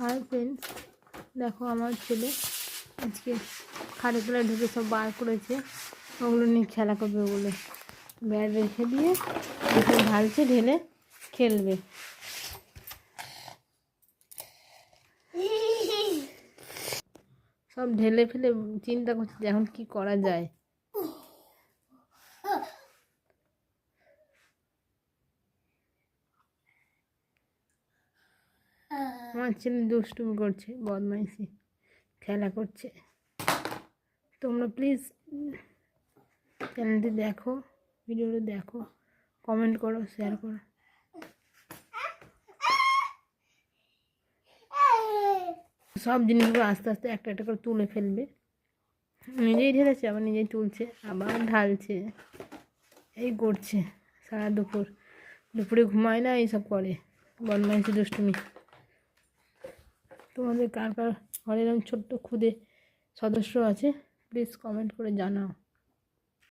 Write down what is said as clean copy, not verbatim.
Hi friends, দেখো আমার ছেলে আজকে খাটে তলায় ঢুকে সব বার করেছে, ওগুলো নিয়ে খেলা করবে বলে ব্যাট রেখে দিয়ে ঢালছে, ঢেলে খেলবে। সব ঢেলে ফেলে চিন্তা করছে যে এখন কি করা যায়। আমার ছেলে দুষ্টুমি করছে, বদমাইশি খেলা করছে। তোমরা প্লিজ চ্যানেলটি দেখো, ভিডিওটি দেখো, কমেন্ট করো, শেয়ার করো। সব জিনিসগুলো আস্তে আস্তে একটা একটা করে তুলে ফেলবে। নিজেই ঢেলেছে, আবার নিজেই তুলছে, আবার ঢালছে, এই করছে সারা দুপুরে ঘুমায় না, এইসব করে বদমাইশি দুষ্টুমি। তোমাদের কার কার ঘরে এরকম ছোট্ট ক্ষুদে সদস্য আছে প্লিজ কমেন্ট করে জানাও।